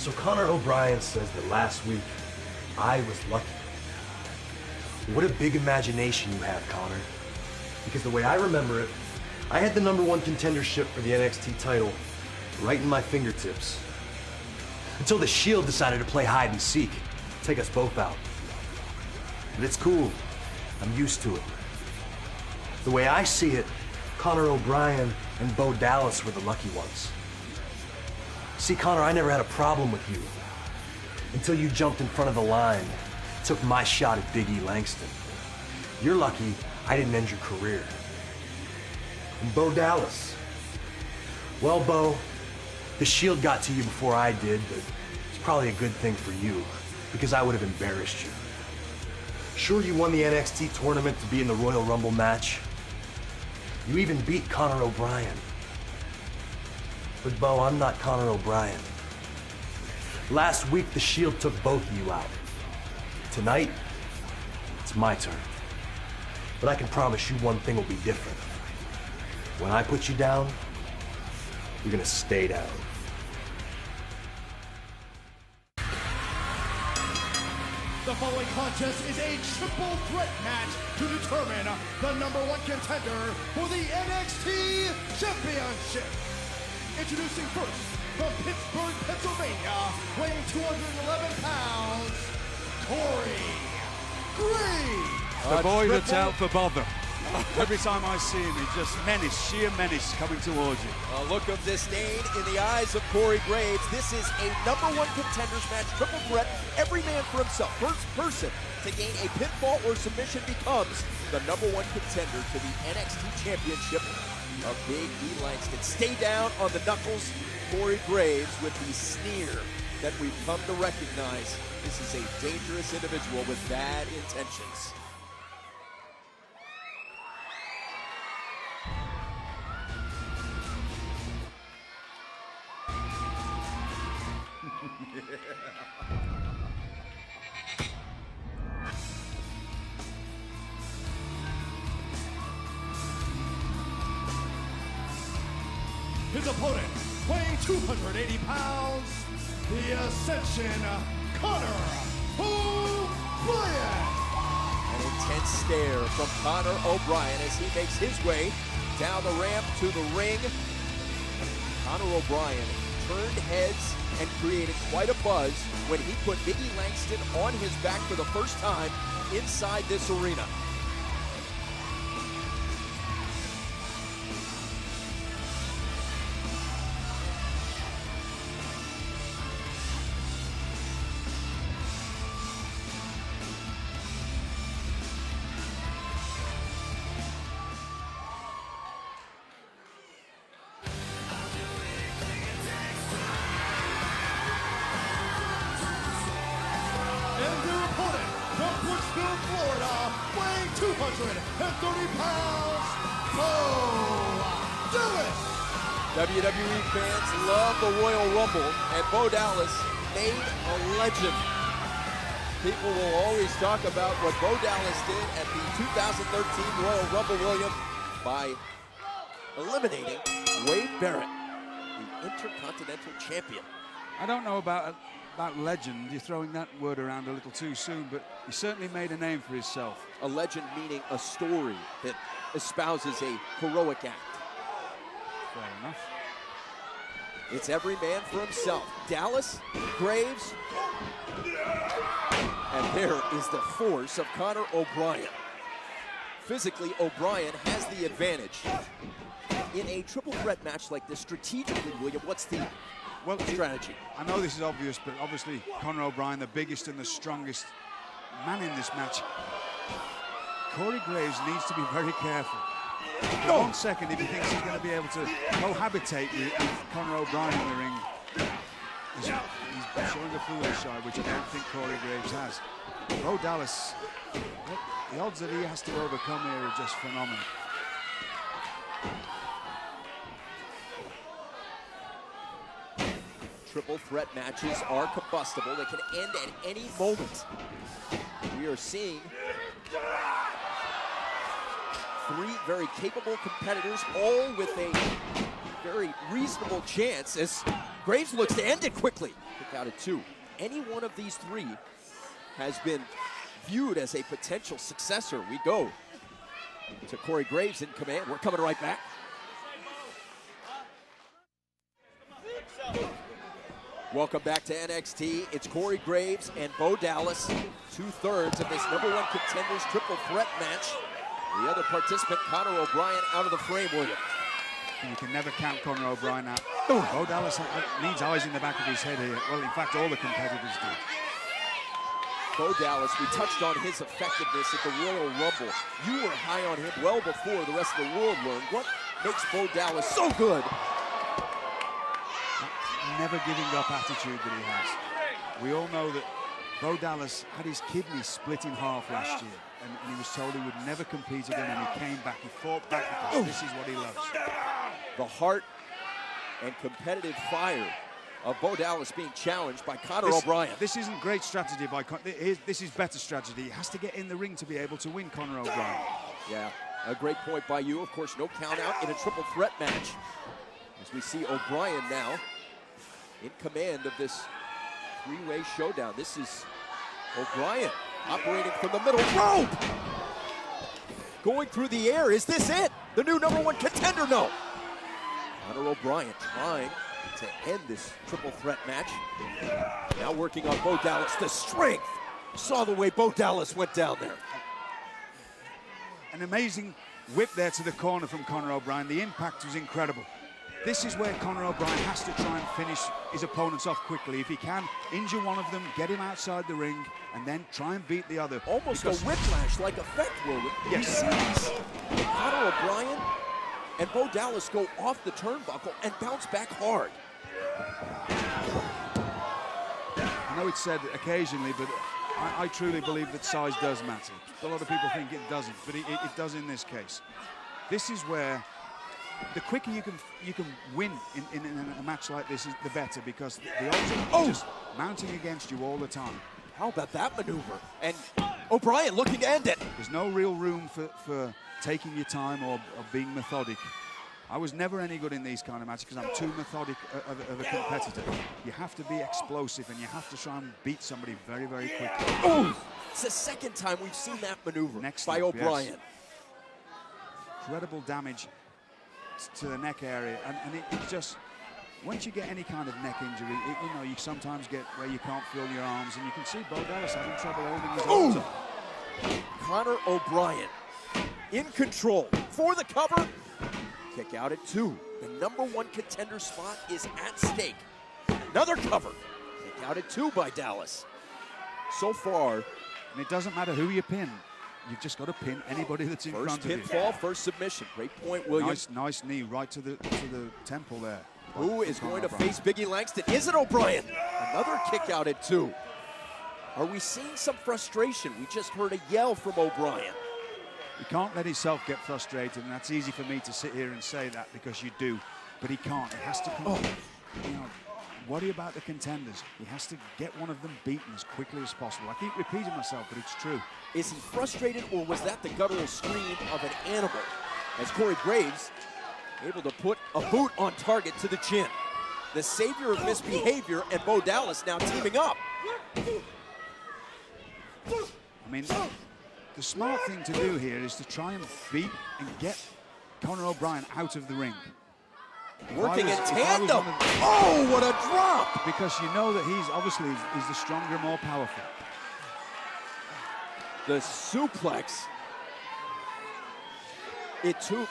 So Conor O'Brien says that last week, I was lucky. What a big imagination you have, Conor. Because the way I remember it, I had the #1 contendership for the NXT title right in my fingertips. Until the Shield decided to play hide and seek, take us both out. But it's cool. I'm used to it. The way I see it, Conor O'Brien and Bo Dallas were the lucky ones. See, Conor, I never had a problem with you until you jumped in front of the line, took my shot at Big E Langston. You're lucky I didn't end your career. And Bo Dallas. Well, Bo, the Shield got to you before I did, but it's probably a good thing for you, because I would have embarrassed you. Sure, you won the NXT tournament to be in the Royal Rumble match. You even beat Conor O'Brien. But Bo, I'm not Conor O'Brien. Last week, the Shield took both of you out. Tonight, it's my turn. But I can promise you one thing will be different. When I put you down, you're gonna stay down. The following contest is a triple threat match to determine the #1 contender for the NXT Championship. Introducing first, from Pittsburgh, Pennsylvania, weighing 211 pounds, Corey Graves. The boy that's out for bother. Every time I see him, he's just menace, sheer menace coming towards you. A look of disdain in the eyes of Corey Graves. This is a #1 contenders match, triple threat, every man for himself. First person to gain a pinfall or submission becomes the #1 contender to the NXT Championship of Big E Langston. Stay down on the knuckles, Corey Graves, with the sneer that we've come to recognize. This is a dangerous individual with bad intentions. His opponent, weighing 280 pounds, the Ascension, Conor O'Brien. An intense stare from Conor O'Brien as he makes his way down the ramp to the ring. Conor O'Brien turned heads and created quite a buzz when he put Big E Langston on his back for the first time inside this arena. Florida, weighing 230 pounds, Bo Dallas. WWE fans love the Royal Rumble, and Bo Dallas made a legend. People will always talk about what Bo Dallas did at the 2013 Royal Rumble, William, by eliminating Wade Barrett, the Intercontinental Champion. I don't know about legend. You're throwing that word around a little too soon, but he certainly made a name for himself. A legend meaning a story that espouses a heroic act. Fair enough. It's every man for himself. Dallas, Graves, and there is the force of Conor O'Brien. Physically, O'Brien has the advantage. In a triple threat match like this, strategically, William, what's the strategy? I know this is obvious, but obviously Conor O'Brien, the biggest and the strongest man in this match. Corey Graves needs to be very careful. For 1 second, if he thinks he's going to be able to cohabitate with Conor O'Brien in the ring, he's showing a foolish side, which I don't think Corey Graves has. Bo Dallas, the odds that he has to overcome here are just phenomenal. Triple threat matches are combustible. They can end at any moment. We are seeing three very capable competitors, all with a very reasonable chance as Graves looks to end it quickly. Kick out at 2. Any one of these 3 has been viewed as a potential successor. We go to Corey Graves in command. We're coming right back. Welcome back to NXT. It's Corey Graves and Bo Dallas, 2/3 of this #1 Contenders triple threat match. The other participant, Conor O'Brien, out of the frame, William. You can never count Conor O'Brien out. Bo Dallas needs eyes in the back of his head here. Well, in fact, all the competitors do. Bo Dallas, we touched on his effectiveness at the Royal Rumble. You were high on him well before the rest of the world learned. What makes Bo Dallas so good? Never giving up attitude that he has. We all know that Bo Dallas had his kidney split in half last year, and he was told he would never compete again, and he came back, he fought back because this is what he loves. The heart and competitive fire of Bo Dallas being challenged by Conor O'Brien. This isn't great strategy by Conor. This is better strategy. He has to get in the ring to be able to win, Conor O'Brien. Yeah, a great point by you. Of course, no count out in a triple threat match. As we see O'Brien now in command of this 3-way showdown. This is O'Brien operating from the middle rope. Going through the air. Is this it? The new #1 contender? No. Conor O'Brien trying to end this triple threat match. Now working on Bo Dallas. The strength. Saw the way Bo Dallas went down there. An amazing whip there to the corner from Conor O'Brien. The impact was incredible. This is where Conor O'Brien has to try and finish his opponents off quickly. If he can, injure one of them, get him outside the ring, and then try and beat the other. Almost a whiplash-like effect, William. Yes. You see Conor O'Brien and Bo Dallas go off the turnbuckle and bounce back hard. I know it's said occasionally, but I truly believe that size does matter. A lot of people think it doesn't, but it does in this case. This is where the quicker you can win in a match like this, the better, because the odds are just mounting against you all the time. How about that maneuver? And O'Brien looking to end it. There's no real room for taking your time or being methodic. I was never any good in these kind of matches because I'm too methodic of a competitor. You have to be explosive and you have to try and beat somebody very, very quickly. Oh! It's the second time we've seen that maneuver by O'Brien. Yes. Incredible damage to the neck area, and it just, once you get any kind of neck injury, you sometimes get where you can't feel your arms, and you can see Bo Dallas having trouble holding his arms up. Conor O'Brien in control for the cover. Kick out at 2. The #1 contender spot is at stake. Another cover. Kick out at 2 by Dallas. So far, and it doesn't matter who you pin. You've just got to pin anybody that's in front of you. First pinfall, first submission. Great point, William. Nice knee right to the temple there. Who is going to face Biggie Langston? Is it O'Brien? Another kick out at 2. Are we seeing some frustration? We just heard a yell from O'Brien. He can't let himself get frustrated, and that's easy for me to sit here and say that because you do, but he can't. He has to come. Worry about the contenders. He has to get one of them beaten as quickly as possible. I keep repeating myself, but it's true. Is he frustrated, or was that the guttural scream of an animal? As Corey Graves able to put a boot on target to the chin. The savior of misbehavior and Bo Dallas now teaming up. I mean, the smart thing to do here is to try and beat and get Conor O'Brien out of the ring. Working in tandem. Oh, what a drop! Because you know that he's the stronger, more powerful. The suplex. It took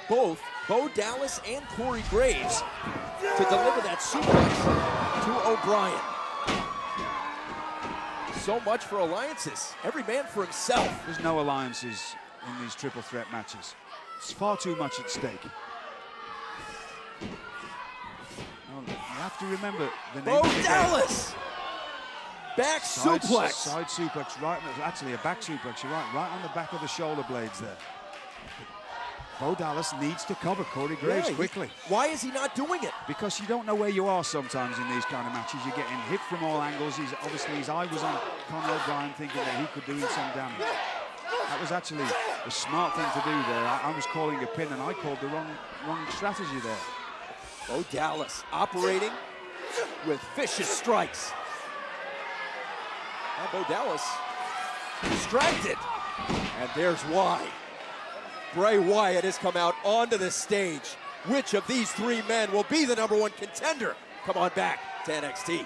both Bo Dallas and Corey Graves to deliver that suplex to O'Brien. So much for alliances. Every man for himself. There's no alliances in these triple threat matches. It's far too much at stake. You have to remember the name Bo of the Dallas! game. Back suplex. Side suplex, right, actually a back suplex, you're right on the back of the shoulder blades there. Bo Dallas needs to cover Corey Graves quickly. Why is he not doing it? Because you don't know where you are sometimes in these kind of matches. You're getting hit from all angles. Obviously his eye was on Conor O'Brien, thinking that he could do him some damage. That was actually the smart thing to do there. I was calling a pin and I called the wrong strategy there. Bo Dallas operating with vicious strikes. Now Bo Dallas distracted. And there's why. Bray Wyatt has come out onto the stage. Which of these three men will be the #1 contender? Come on back to NXT.